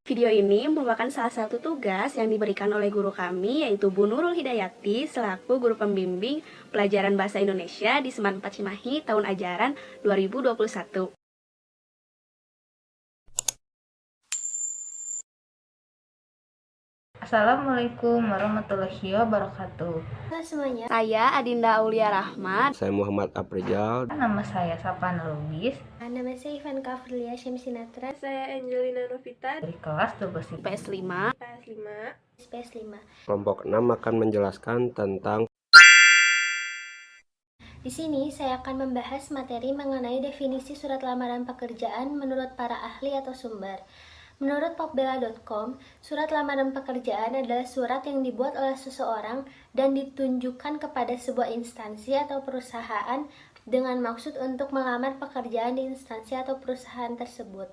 Video ini merupakan salah satu tugas yang diberikan oleh guru kami, yaitu Bu Nurul Hidayati, selaku guru pembimbing pelajaran Bahasa Indonesia di Seman 4 Cimahi tahun ajaran 2021. Assalamualaikum warahmatullahi wabarakatuh. Halo semuanya. Saya Adinda Aulia Rahmat. Saya Muhammad Aprijal. Nama saya Sapan Lubis Nama saya Ivanka Firlia Syamsinatra. Saya Angelina Novita dari kelas 12 PS5. PS5. Kelompok 6 akan menjelaskan tentang Di sini saya akan membahas materi mengenai definisi surat lamaran pekerjaan menurut para ahli atau sumber. Menurut popbella.com, surat lamaran pekerjaan adalah surat yang dibuat oleh seseorang dan ditunjukkan kepada sebuah instansi atau perusahaan dengan maksud untuk melamar pekerjaan di instansi atau perusahaan tersebut.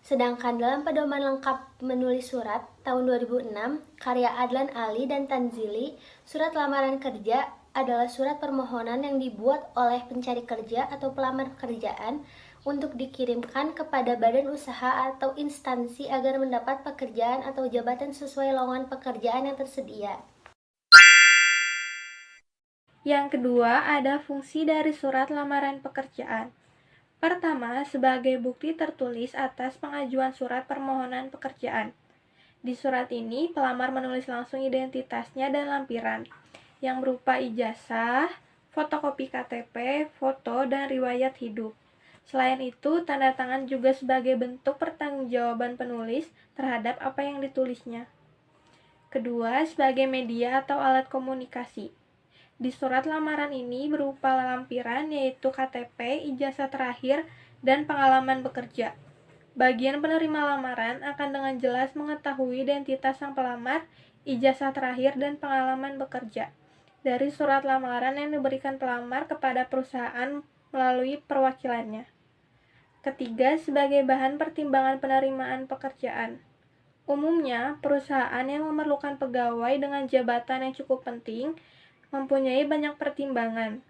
Sedangkan dalam pedoman lengkap menulis surat tahun 2006, karya Adlan Ali dan Tanzili, surat lamaran kerja adalah surat permohonan yang dibuat oleh pencari kerja atau pelamar pekerjaan untuk dikirimkan kepada badan usaha atau instansi agar mendapat pekerjaan atau jabatan sesuai lowongan pekerjaan yang tersedia. Yang kedua, ada fungsi dari surat lamaran pekerjaan. Pertama, sebagai bukti tertulis atas pengajuan surat permohonan pekerjaan. Di surat ini, pelamar menulis langsung identitasnya dan lampiran, yang berupa ijazah, fotokopi KTP, foto, dan riwayat hidup. Selain itu, tanda tangan juga sebagai bentuk pertanggungjawaban penulis terhadap apa yang ditulisnya. Kedua, sebagai media atau alat komunikasi. Di surat lamaran ini berupa lampiran yaitu KTP, ijazah terakhir, dan pengalaman bekerja. Bagian penerima lamaran akan dengan jelas mengetahui identitas sang pelamar, ijazah terakhir, dan pengalaman bekerja dari surat lamaran yang diberikan pelamar kepada perusahaan melalui perwakilannya. Ketiga, sebagai bahan pertimbangan penerimaan pekerjaan. Umumnya, perusahaan yang memerlukan pegawai dengan jabatan yang cukup penting mempunyai banyak pertimbangan.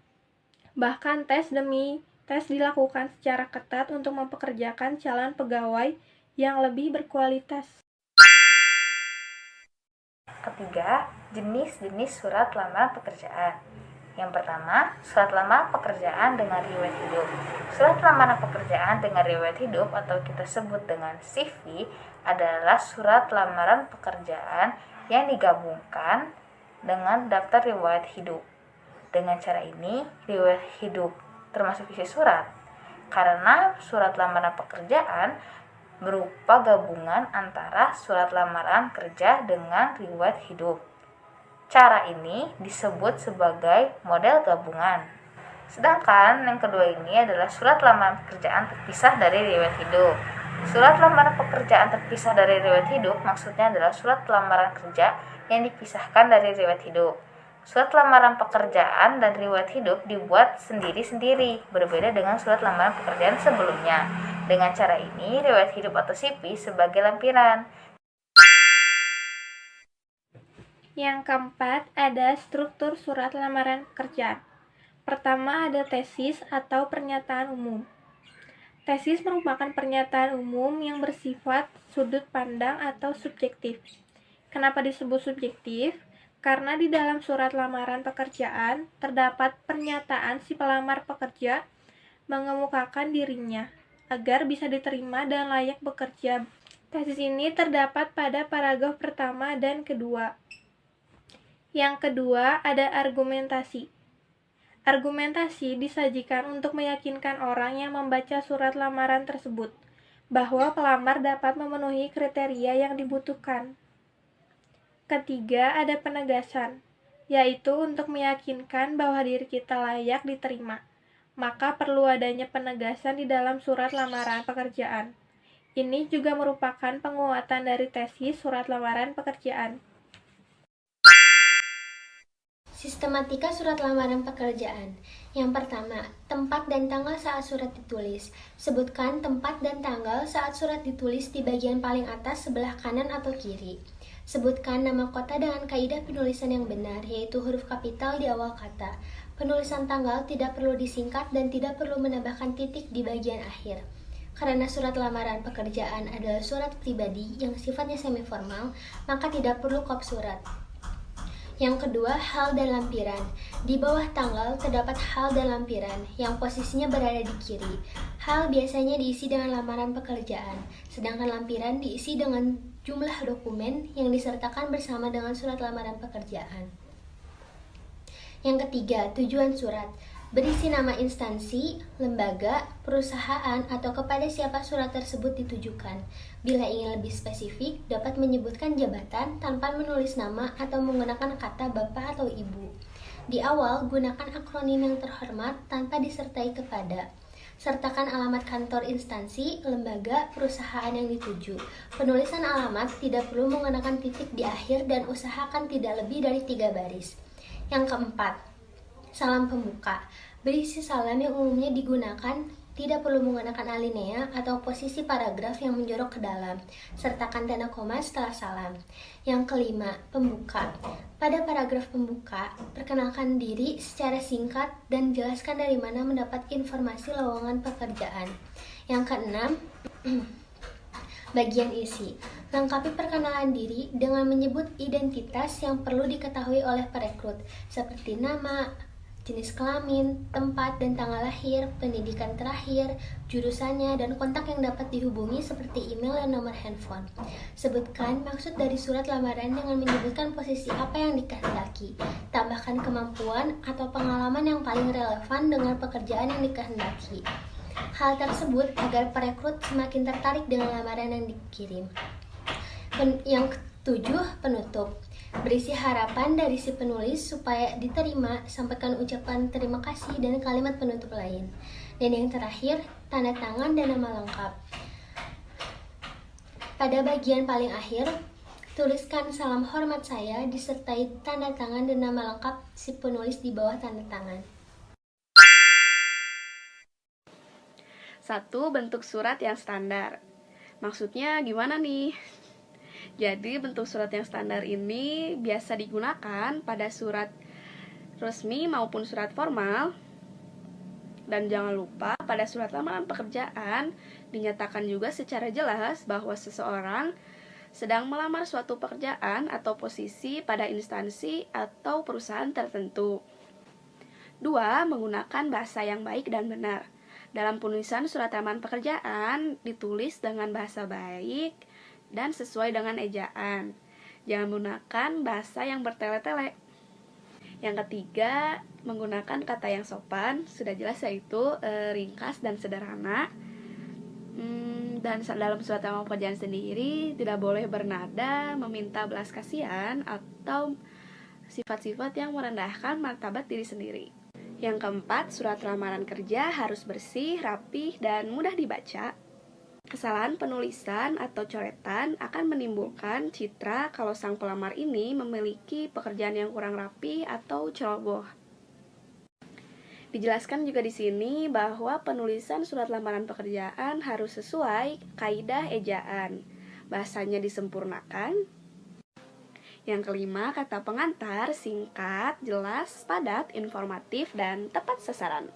Bahkan tes demi tes dilakukan secara ketat untuk mempekerjakan calon pegawai yang lebih berkualitas. Ketiga, jenis-jenis surat lamaran pekerjaan. Yang pertama, surat lamaran pekerjaan dengan riwayat hidup. Surat lamaran pekerjaan dengan riwayat hidup atau kita sebut dengan CV adalah surat lamaran pekerjaan yang digabungkan dengan daftar riwayat hidup. Dengan cara ini, riwayat hidup termasuk isi surat, karena surat lamaran pekerjaan berupa gabungan antara surat lamaran kerja dengan riwayat hidup. Cara ini disebut sebagai model gabungan. Sedangkan yang kedua ini adalah surat lamaran pekerjaan terpisah dari riwayat hidup. Surat lamaran pekerjaan terpisah dari riwayat hidup maksudnya adalah surat lamaran kerja yang dipisahkan dari riwayat hidup. Surat lamaran pekerjaan dan riwayat hidup dibuat sendiri-sendiri, berbeda dengan surat lamaran pekerjaan sebelumnya. Dengan cara ini, riwayat hidup atau CV sebagai lampiran. Yang keempat, ada struktur surat lamaran pekerjaan. Pertama, ada tesis atau pernyataan umum. Tesis merupakan pernyataan umum yang bersifat sudut pandang atau subjektif. Kenapa disebut subjektif? Karena di dalam surat lamaran pekerjaan terdapat pernyataan si pelamar pekerja mengemukakan dirinya agar bisa diterima dan layak bekerja. Tesis ini terdapat pada paragraf pertama dan kedua. Yang kedua, ada argumentasi. Argumentasi disajikan untuk meyakinkan orang yang membaca surat lamaran tersebut bahwa pelamar dapat memenuhi kriteria yang dibutuhkan. Ketiga, ada penegasan, yaitu untuk meyakinkan bahwa diri kita layak diterima. Maka perlu adanya penegasan di dalam surat lamaran pekerjaan. Ini juga merupakan penguatan dari tesis surat lamaran pekerjaan. Sistematika surat lamaran pekerjaan. Yang pertama, tempat dan tanggal saat surat ditulis. Sebutkan tempat dan tanggal saat surat ditulis di bagian paling atas sebelah kanan atau kiri. Sebutkan nama kota dengan kaidah penulisan yang benar, yaitu huruf kapital di awal kata. Penulisan tanggal tidak perlu disingkat dan tidak perlu menambahkan titik di bagian akhir. Karena surat lamaran pekerjaan adalah surat pribadi yang sifatnya semi-formal, maka tidak perlu kop surat. Yang kedua, hal dan lampiran. Di bawah tanggal terdapat hal dan lampiran yang posisinya berada di kiri. Hal biasanya diisi dengan lamaran pekerjaan, sedangkan lampiran diisi dengan jumlah dokumen yang disertakan bersama dengan surat lamaran pekerjaan. Yang ketiga, tujuan surat. Berisi nama instansi, lembaga, perusahaan, atau kepada siapa surat tersebut ditujukan. Bila ingin lebih spesifik, dapat menyebutkan jabatan tanpa menulis nama atau menggunakan kata bapak atau ibu. Di awal, gunakan akronim yang terhormat tanpa disertai kepada. Sertakan alamat kantor instansi, lembaga, perusahaan yang dituju. Penulisan alamat tidak perlu menggunakan titik di akhir dan usahakan tidak lebih dari 3 baris. Yang keempat, salam pembuka. Berisi salam yang umumnya digunakan, tidak perlu menggunakan alinea atau posisi paragraf yang menjorok ke dalam. Sertakan tanda koma setelah salam. Yang kelima, pembuka. Pada paragraf pembuka, perkenalkan diri secara singkat dan jelaskan dari mana mendapat informasi lowongan pekerjaan. Yang keenam, bagian isi. Lengkapi perkenalan diri dengan menyebut identitas yang perlu diketahui oleh perekrut, seperti nama, jenis kelamin, tempat dan tanggal lahir, pendidikan terakhir, jurusannya, dan kontak yang dapat dihubungi seperti email dan nomor handphone. Sebutkan maksud dari surat lamaran dengan menyebutkan posisi apa yang dikehendaki. Tambahkan kemampuan atau pengalaman yang paling relevan dengan pekerjaan yang dikehendaki. Hal tersebut agar perekrut semakin tertarik dengan lamaran yang dikirim. Yang ketujuh, penutup. Berisi harapan dari si penulis supaya diterima, sampaikan ucapan terima kasih dan kalimat penutup lain. Dan yang terakhir, tanda tangan dan nama lengkap. Pada bagian paling akhir, tuliskan salam hormat saya disertai tanda tangan dan nama lengkap si penulis di bawah tanda tangan. 1. Bentuk surat yang standar. Maksudnya gimana nih? Jadi bentuk surat yang standar ini biasa digunakan pada surat resmi maupun surat formal. Dan jangan lupa pada surat lamaran pekerjaan dinyatakan juga secara jelas bahwa seseorang sedang melamar suatu pekerjaan atau posisi pada instansi atau perusahaan tertentu. 2. Menggunakan bahasa yang baik dan benar. Dalam penulisan surat lamaran pekerjaan ditulis dengan bahasa baik dan sesuai dengan ejaan. Jangan menggunakan bahasa yang bertele-tele. Yang ketiga, menggunakan kata yang sopan. Sudah jelas yaitu ringkas dan sederhana. Dan dalam surat lamaran pekerjaan sendiri tidak boleh bernada meminta belas kasihan atau sifat-sifat yang merendahkan martabat diri sendiri. Yang keempat, surat lamaran kerja harus bersih, rapih, dan mudah dibaca. Kesalahan penulisan atau coretan akan menimbulkan citra kalau sang pelamar ini memiliki pekerjaan yang kurang rapi atau ceroboh. Dijelaskan juga di sini bahwa penulisan surat lamaran pekerjaan harus sesuai kaidah ejaan. Bahasanya disempurnakan. Yang kelima, kata pengantar singkat, jelas, padat, informatif, dan tepat sasaran.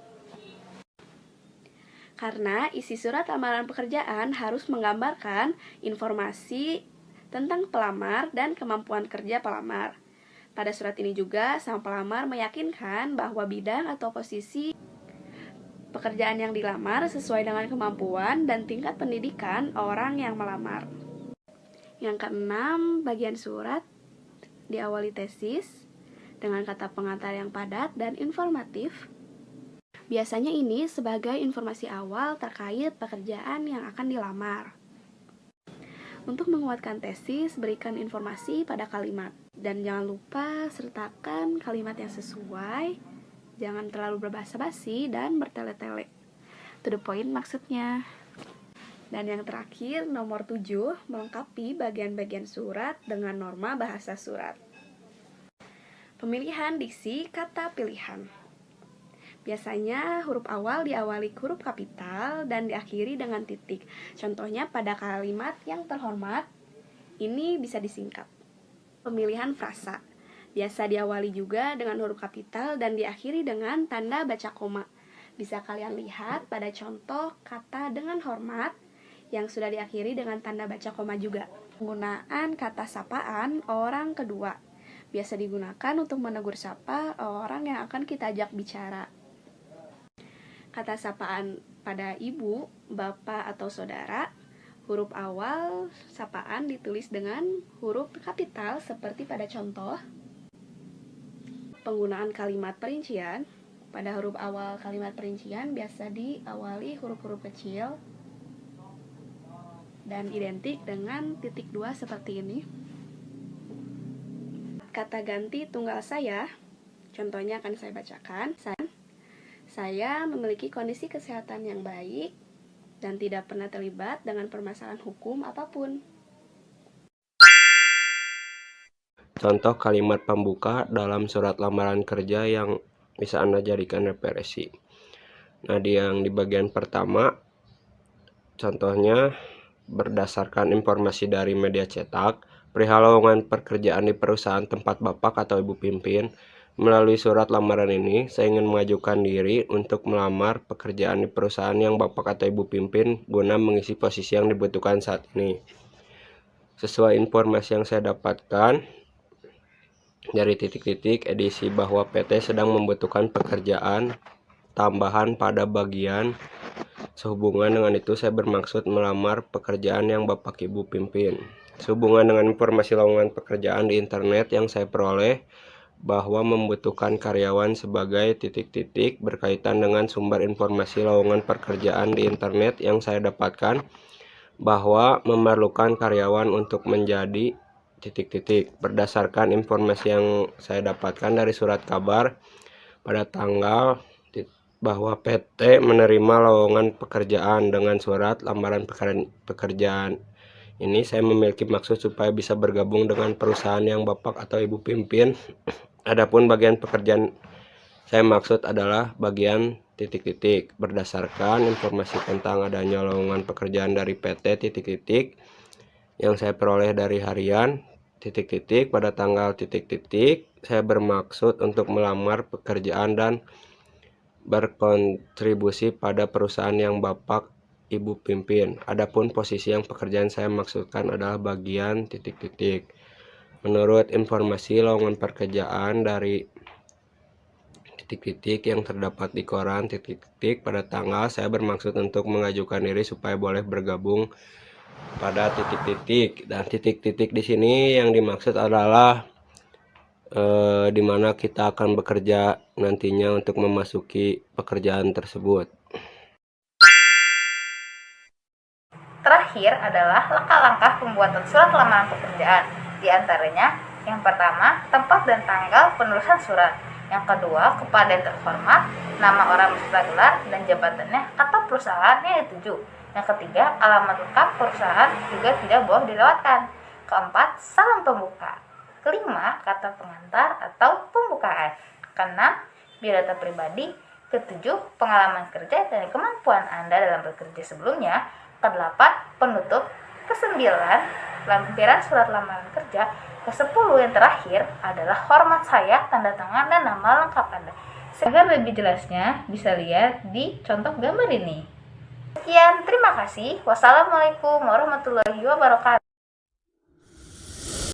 Karena isi surat lamaran pekerjaan harus menggambarkan informasi tentang pelamar dan kemampuan kerja pelamar. Pada surat ini juga, sang pelamar meyakinkan bahwa bidang atau posisi pekerjaan yang dilamar sesuai dengan kemampuan dan tingkat pendidikan orang yang melamar. Yang keenam, bagian surat diawali tesis dengan kata pengantar yang padat dan informatif. Biasanya ini sebagai informasi awal terkait pekerjaan yang akan dilamar. Untuk menguatkan tesis, berikan informasi pada kalimat. Dan jangan lupa sertakan kalimat yang sesuai. Jangan terlalu berbahasa basi dan bertele-tele. To the point maksudnya. Dan yang terakhir, nomor 7, melengkapi bagian-bagian surat dengan norma bahasa surat. Pemilihan diksi kata pilihan. Biasanya huruf awal diawali huruf kapital dan diakhiri dengan titik. Contohnya pada kalimat yang terhormat, ini bisa disingkat. Pemilihan frasa. Biasa diawali juga dengan huruf kapital dan diakhiri dengan tanda baca koma. Bisa kalian lihat pada contoh kata dengan hormat yang sudah diakhiri dengan tanda baca koma juga. Penggunaan kata sapaan orang kedua biasa digunakan untuk menegur sapa orang yang akan kita ajak bicara. Kata sapaan pada ibu, bapak, atau saudara, huruf awal sapaan ditulis dengan huruf kapital seperti pada contoh. Penggunaan kalimat perincian, pada huruf awal kalimat perincian biasa diawali huruf-huruf kecil dan identik dengan titik 2 seperti ini. Kata ganti tunggal saya, contohnya akan saya bacakan. Saya memiliki kondisi kesehatan yang baik dan tidak pernah terlibat dengan permasalahan hukum apapun. Contoh kalimat pembuka dalam surat lamaran kerja yang bisa Anda jadikan referensi. Nah, di bagian pertama, contohnya berdasarkan informasi dari media cetak, perihal lowongan pekerjaan di perusahaan tempat Bapak atau Ibu pimpin, melalui surat lamaran ini, saya ingin mengajukan diri untuk melamar pekerjaan di perusahaan yang Bapak atau Ibu pimpin guna mengisi posisi yang dibutuhkan saat ini. Sesuai informasi yang saya dapatkan dari titik-titik edisi bahwa PT sedang membutuhkan pekerjaan tambahan pada bagian. Sehubungan dengan itu saya bermaksud melamar pekerjaan yang Bapak Ibu pimpin. Sehubungan dengan informasi lowongan pekerjaan di internet yang saya peroleh bahwa membutuhkan karyawan sebagai titik-titik berkaitan dengan sumber informasi lowongan pekerjaan di internet yang saya dapatkan bahwa memerlukan karyawan untuk menjadi titik-titik berdasarkan informasi yang saya dapatkan dari surat kabar pada tanggal bahwa PT menerima lowongan pekerjaan dengan surat lamaran pekerjaan. Ini saya memiliki maksud supaya bisa bergabung dengan perusahaan yang Bapak atau Ibu pimpin. Adapun bagian pekerjaan saya maksud adalah bagian titik-titik berdasarkan informasi tentang adanya lowongan pekerjaan dari PT titik-titik yang saya peroleh dari harian titik-titik pada tanggal titik-titik. Saya bermaksud untuk melamar pekerjaan dan berkontribusi pada perusahaan yang Bapak Ibu pimpin. Adapun posisi yang pekerjaan saya maksudkan adalah bagian titik-titik. Menurut informasi lowongan pekerjaan dari titik-titik yang terdapat di koran titik-titik pada tanggal, saya bermaksud untuk mengajukan diri supaya boleh bergabung pada titik-titik. Dan titik-titik di sini yang dimaksud adalah di mana kita akan bekerja nantinya untuk memasuki pekerjaan tersebut. Terakhir adalah langkah-langkah pembuatan surat lamaran pekerjaan. Di antaranya, yang pertama, tempat dan tanggal penulisan surat. Yang kedua, kepada yang terhormat, nama orang beserta gelar dan jabatannya atau perusahaan yang dituju. Yang ketiga, alamat lengkap perusahaan juga tidak boleh dilewatkan. Keempat, salam pembuka. Kelima, kata pengantar atau pembukaan. Keenam, biodata pribadi. Ketujuh, pengalaman kerja dan kemampuan Anda dalam bekerja sebelumnya. Kedelapan, penutup. Kesembilan, lampiran surat lamaran kerja. Kesepuluh yang terakhir adalah hormat saya, tanda tangan, dan nama lengkap Anda. Agar lebih jelasnya, bisa lihat di contoh gambar ini. Sekian, terima kasih. Wassalamualaikum warahmatullahi wabarakatuh.